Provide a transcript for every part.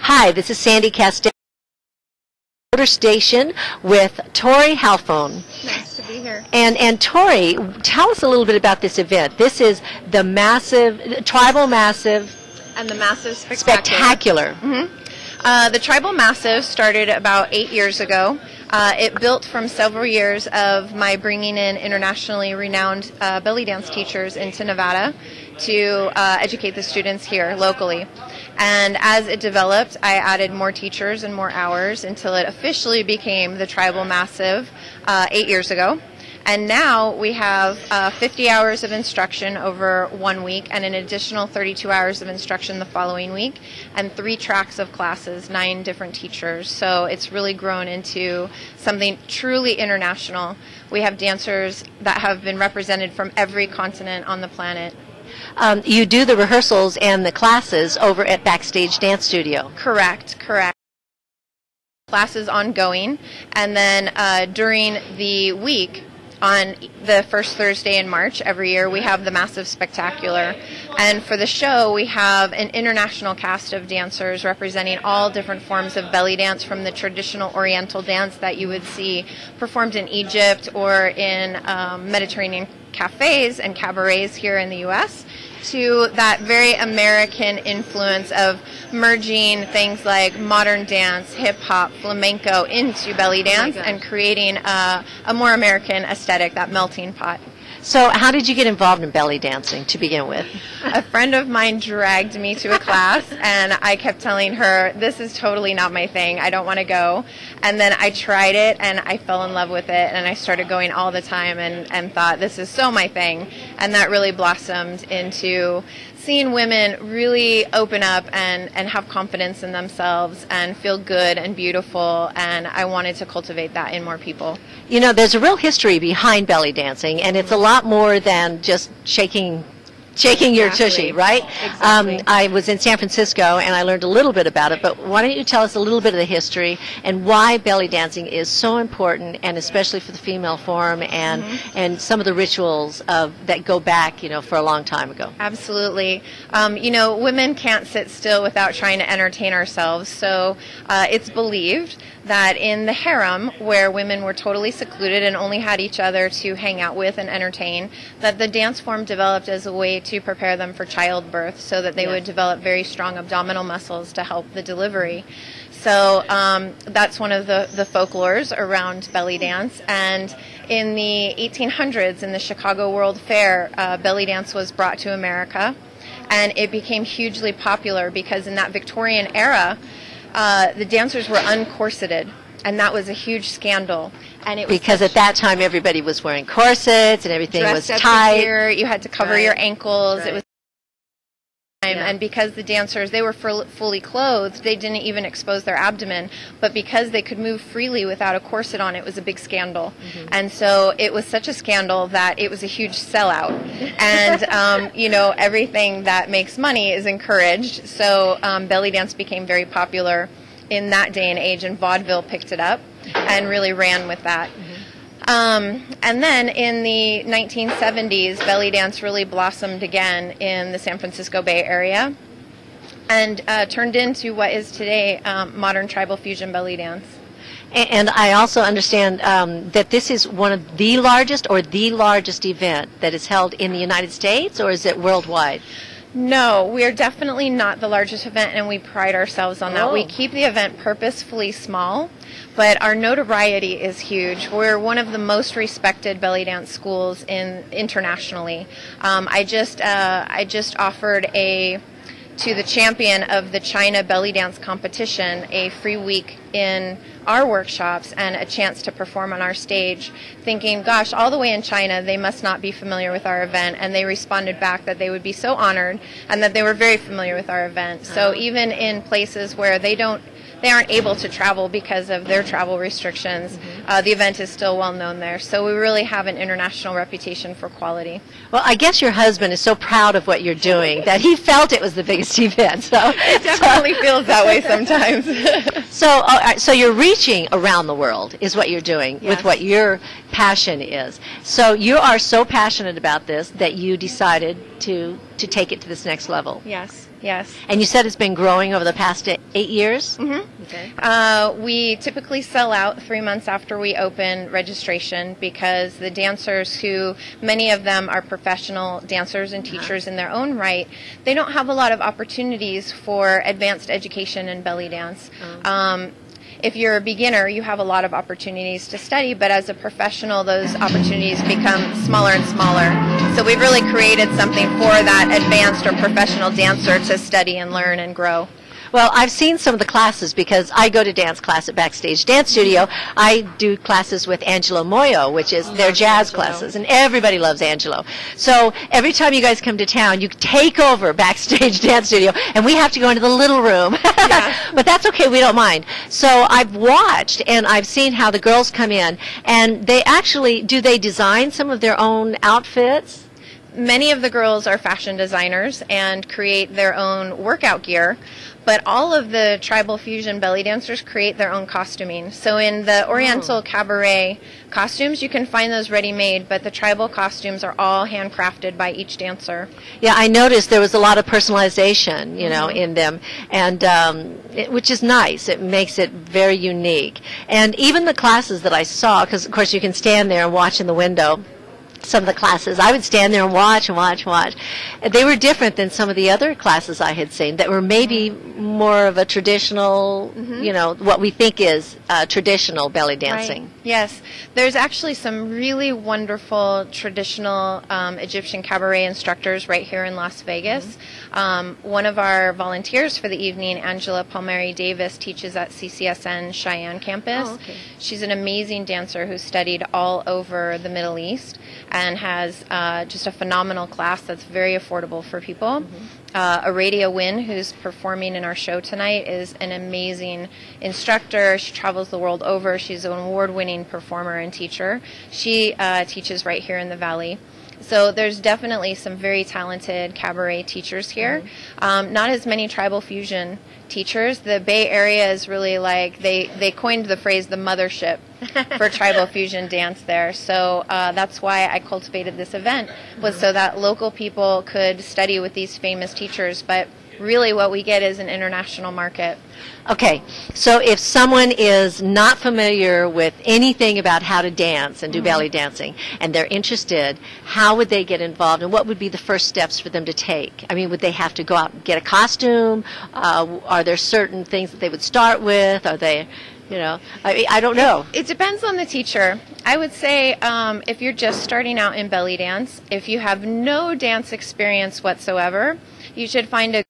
Hi, this is Sandy Kastel, Boulder Station with Tory Halfon. Nice to be here. And Tory, tell us a little bit about this event. This is the massive, tribal massive, And the Massive Spectacular. The Tribal Massive started about 8 years ago. It built from several years of my bringing in internationally renowned belly dance teachers into Nevada to educate the students here locally. And as it developed, I added more teachers and more hours until it officially became the Tribal Massive 8 years ago. And now we have 50 hours of instruction over 1 week and an additional 32 hours of instruction the following week and 3 tracks of classes, 9 different teachers. So it's really grown into something truly international. We have dancers that have been represented from every continent on the planet. You do the rehearsals and the classes over at Backstage Dance Studio. Correct. Classes ongoing, and then during the week, on the first Thursday in March every year, we have the Massive Spectacular. And for the show, we have an international cast of dancers representing all different forms of belly dance, from the traditional Oriental dance that you would see performed in Egypt or in Mediterranean cafes and cabarets here in the U.S., to that very American influence of merging things like modern dance, hip-hop, flamenco into belly dance and creating a more American aesthetic, that melting pot. So how did you get involved in belly dancing to begin with? A friend of mine dragged me to a class, and I kept telling her, this is totally not my thing, I don't want to go. And then I tried it, and I fell in love with it, and I started going all the time and thought, this is so my thing. And that really blossomed into seeing women really open up and have confidence in themselves and feel good and beautiful, and I wanted to cultivate that in more people. You know, there's a real history behind belly dancing, and it's a lot more than just shaking your tushy, right? Exactly. I was in San Francisco and I learned a little bit about it, but why don't you tell us a little bit of the history and why belly dancing is so important, and especially for the female form, and some of the rituals that go back, for a long time ago. Absolutely. Women can't sit still without trying to entertain ourselves, so it's believed that in the harem, where women were totally secluded and only had each other to hang out with and entertain, that the dance form developed as a way to prepare them for childbirth, so that they would develop very strong abdominal muscles to help the delivery. So that's one of the folklores around belly dance. And in the 1800s, in the Chicago World Fair, belly dance was brought to America, and it became hugely popular because in that Victorian era, the dancers were uncorseted, and that was a huge scandal. And it was because at that time everybody was wearing corsets and everything was tight. You had to cover your ankles. It was and because the dancers, they were fully clothed, they didn't even expose their abdomen, but because they could move freely without a corset on, it was a big scandal. And so it was such a scandal that it was a huge sellout. And everything that makes money is encouraged, so belly dance became very popular in that day and age, and vaudeville picked it up and really ran with that. And then in the 1970s, belly dance really blossomed again in the San Francisco Bay Area and turned into what is today modern tribal fusion belly dance. And I also understand that this is one of the largest event that is held in the United States, or is it worldwide? No, we are definitely not the largest event, and we pride ourselves on that. We keep the event purposefully small, but our notoriety is huge. We're one of the most respected belly dance schools internationally. I just offered to the champion of the China belly dance competition a free week in our workshops and a chance to perform on our stage, thinking, gosh, all the way in China they must not be familiar with our event, and they responded back that they would be so honored and that they were very familiar with our event. So even in places where they aren't able to travel because of their travel restrictions, the event is still well known there. So we really have an international reputation for quality. Well, I guess your husband is so proud of what you're doing that he felt it was the biggest event. So it definitely feels that way sometimes. So you're reaching around the world is what you're doing with what your passion is. So you are so passionate about this that you decided to take it to this next level. Yes, yes. And you said it's been growing over the past 8 years? Mm-hmm. Okay. We typically sell out 3 months after we open registration because the dancers, who many of them are professional dancers and teachers in their own right, they don't have a lot of opportunities for advanced education in belly dance. If you're a beginner, you have a lot of opportunities to study, but as a professional, those opportunities become smaller and smaller. So we've really created something for that advanced or professional dancer to study and learn and grow. Well, I've seen some of the classes because I go to dance class at Backstage Dance Studio. I do classes with Angelo Moyo, which is their jazz classes, and everybody loves Angelo. So every time you guys come to town, you take over Backstage Dance Studio, and we have to go into the little room. But that's okay, we don't mind. So I've watched, and I've seen how the girls come in, and they actually, do they design some of their own outfits? Many of the girls are fashion designers and create their own workout gear, but all of the tribal fusion belly dancers create their own costuming. So in the Oriental cabaret costumes, you can find those ready-made, but the tribal costumes are all handcrafted by each dancer. Yeah, I noticed there was a lot of personalization, you know, in them, and which is nice. It makes it very unique. And even the classes that I saw, because of course you can stand there and watch in the window. Some of the classes, I would stand there and watch and watch and watch. They were different than some of the other classes I had seen that were maybe more of a traditional, you know, what we think is traditional belly dancing. Right. Yes. There's actually some really wonderful traditional Egyptian cabaret instructors right here in Las Vegas. One of our volunteers for the evening, Angela Palmieri Davis, teaches at CCSN Cheyenne campus. Oh, okay. She's an amazing dancer who studied all over the Middle East and has just a phenomenal class that's very affordable for people. Aradia Wynn, who's performing in our show tonight, is an amazing instructor. She travels the world over. She's an award-winning performer and teacher. She teaches right here in the Valley. So there's definitely some very talented cabaret teachers here. Not as many tribal fusion teachers. The Bay Area is really like, they coined the phrase the mothership for tribal fusion dance there. So that's why I cultivated this event, was so that local people could study with these famous teachers. But really what we get is an international market. Okay, so if someone is not familiar with anything about how to dance and do belly dancing, and they're interested, how would they get involved, and what would be the first steps for them to take? I mean, would they have to go out and get a costume? Are there certain things that they would start with? Are they, you know, I don't know. It depends on the teacher. I would say if you're just starting out in belly dance, if you have no dance experience whatsoever, you should find a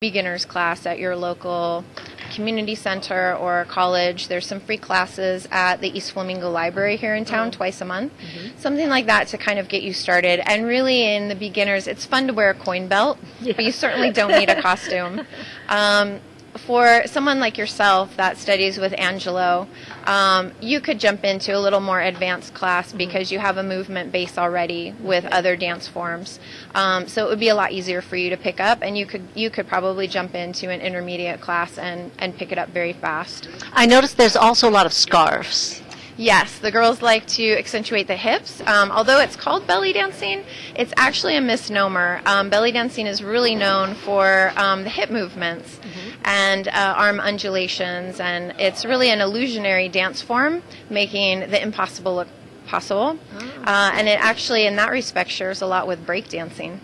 beginner's class at your local community center or college. There's some free classes at the East Flamingo Library here in town twice a month. Something like that to kind of get you started. And really in the beginners, it's fun to wear a coin belt, but you certainly don't need a costume. For someone like yourself that studies with Angelo, you could jump into a little more advanced class because you have a movement base already with other dance forms. So it would be a lot easier for you to pick up, and you could probably jump into an intermediate class and pick it up very fast. I noticed there's also a lot of scarves. Yes, the girls like to accentuate the hips. Although it's called belly dancing, it's actually a misnomer. Belly dancing is really known for the hip movements and arm undulations, and it's really an illusionary dance form, making the impossible look possible. And it actually, in that respect, shares a lot with break dancing.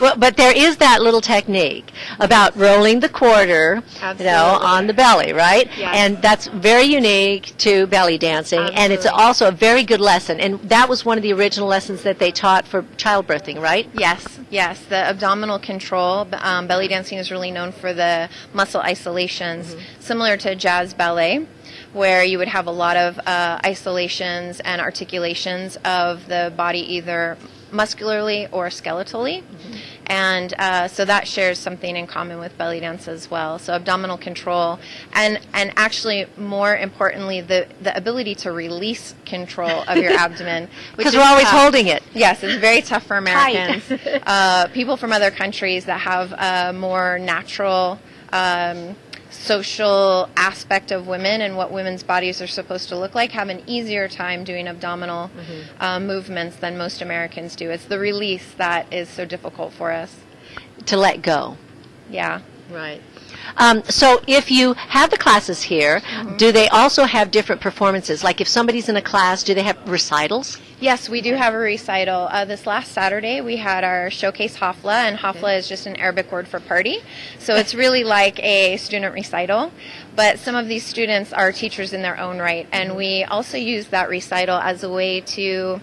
Well, but there is that little technique about rolling the quarter, you know, on the belly, right? Yes. And that's very unique to belly dancing, and it's also a very good lesson. And that was one of the original lessons that they taught for childbirthing, right? Yes, yes. The abdominal control. Belly dancing is really known for the muscle isolations, similar to jazz ballet, where you would have a lot of isolations and articulations of the body, either muscularly or skeletally. And so that shares something in common with belly dance as well. So abdominal control, and actually more importantly, the ability to release control of your abdomen. Because we're always holding it. Yes, it's very tough for Americans. People from other countries that have more natural social aspect of women and what women's bodies are supposed to look like have an easier time doing abdominal movements than most Americans do. It's the release that is so difficult for us. To let go. Yeah. Right. So if you have the classes here, do they also have different performances? Like if somebody's in a class, do they have recitals? Yes, we do have a recital. This last Saturday, we had our showcase Hafla, and Hafla is just an Arabic word for party. So it's really like a student recital. But some of these students are teachers in their own right, and we also use that recital as a way to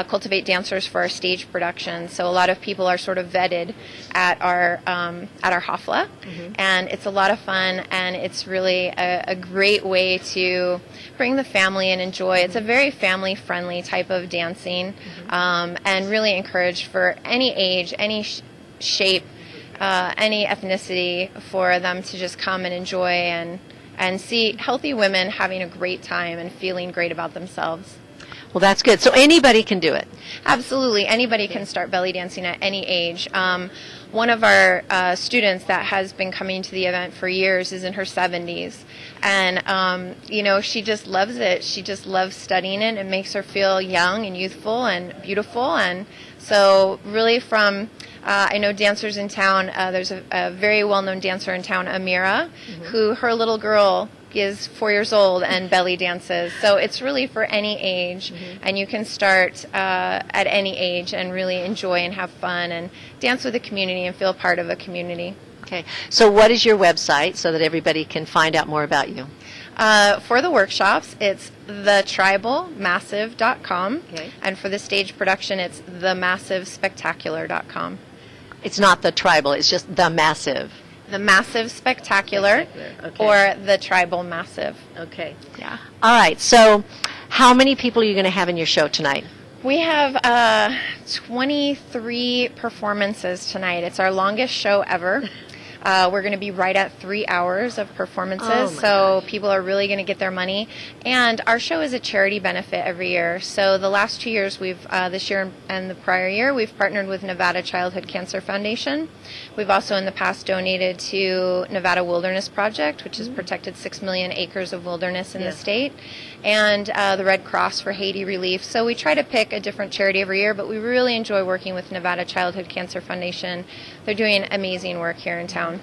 cultivate dancers for our stage production. So a lot of people are sort of vetted at our Hafla, and it's a lot of fun, and it's really a great way to bring the family and enjoy. It's a very family-friendly type of dancing, and really encouraged for any age, any shape, any ethnicity, for them to just come and enjoy and see healthy women having a great time and feeling great about themselves. Well, that's good. So anybody can do it? Absolutely. Anybody can start belly dancing at any age. One of our students that has been coming to the event for years is in her 70s. And, you know, she just loves it. She just loves studying it. It makes her feel young and youthful and beautiful. And so really from, I know dancers in town, there's a very well-known dancer in town, Amira, who her little girl is 4 years old and belly dances. So it's really for any age, and you can start at any age and really enjoy and have fun and dance with the community and feel part of a community. Okay. So what is your website so that everybody can find out more about you? For the workshops, it's thetribalmassive.com, and for the stage production, it's themassivespectacular.com. It's not the tribal, it's just the massive. The Massive Spectacular, or the Tribal Massive. Okay. Yeah. All right. So how many people are you going to have in your show tonight? We have 23 performances tonight. It's our longest show ever. We're going to be right at 3 hours of performances, so people are really going to get their money. And our show is a charity benefit every year. So the last 2 years, this year and the prior year, we've partnered with Nevada Childhood Cancer Foundation. We've also in the past donated to Nevada Wilderness Project, which has protected 6 million acres of wilderness in the state, and the Red Cross for Haiti relief. So we try to pick a different charity every year, but we really enjoy working with Nevada Childhood Cancer Foundation. They're doing amazing work here in town.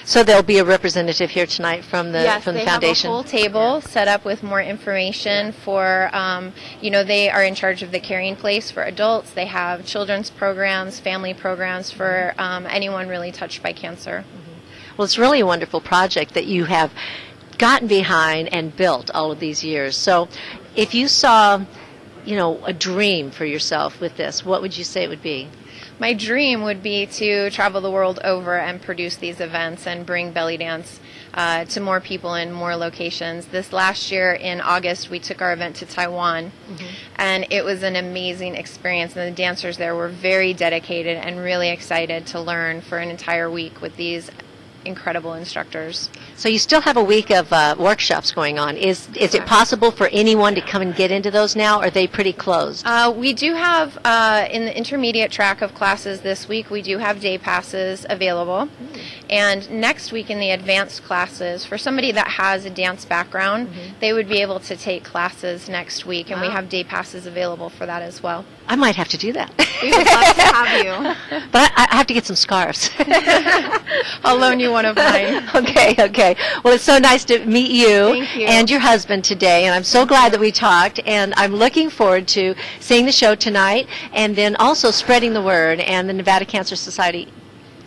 So there'll be a representative here tonight from the yes, from the they foundation. Have a full table set up with more information for, you know, they are in charge of the caring place for adults. They have children's programs, family programs for anyone really touched by cancer. Well, it's really a wonderful project that you have gotten behind and built all of these years. So if you saw, you know, a dream for yourself with this, what would you say it would be? My dream would be to travel the world over and produce these events and bring belly dance to more people in more locations. This last year in August, we took our event to Taiwan, and it was an amazing experience. And the dancers there were very dedicated and really excited to learn for an entire week with these incredible instructors. So you still have a week of workshops going on. Is it possible for anyone to come and get into those now, or are they pretty closed? We do have, in the intermediate track of classes this week, we do have day passes available. And next week in the advanced classes, for somebody that has a dance background, they would be able to take classes next week, and we have day passes available for that as well. I might have to do that. We would love to have you. But I have to get some scarves. I'll loan you one of mine. Okay. Well, it's so nice to meet you, Thank you. And your husband today, and I'm so glad that we talked, and I'm looking forward to seeing the show tonight, and then also spreading the word, and the Nevada Cancer Society.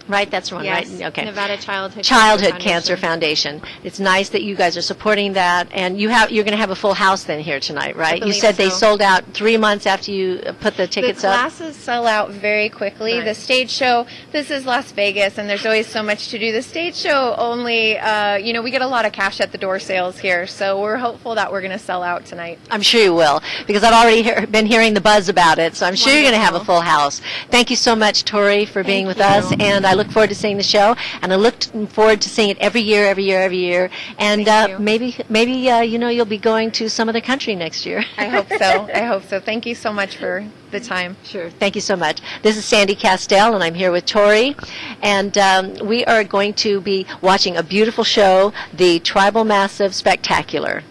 Right, that's one, yes, right? Okay. Nevada Childhood Cancer Foundation. It's nice that you guys are supporting that, and you're going to have a full house then here tonight, right? You said they sold out 3 months after you put the tickets up. The classes sell out very quickly. Right. The stage show, this is Las Vegas, and there's always so much to do. The stage show only, you know, we get a lot of cash at the door sales here, so we're hopeful that we're going to sell out tonight. I'm sure you will, because I've already been hearing the buzz about it, so I'm sure you're going to have a full house. Thank you so much, Tory, for being with us, and I look forward to seeing the show, and I look forward to seeing it every year. And maybe you'll be going to some other country next year. I hope so. Thank you so much for the time. Sure. Thank you so much. This is Sandy Kastel, and I'm here with Tory, and we are going to be watching a beautiful show, the Tribal Massive Spectacular.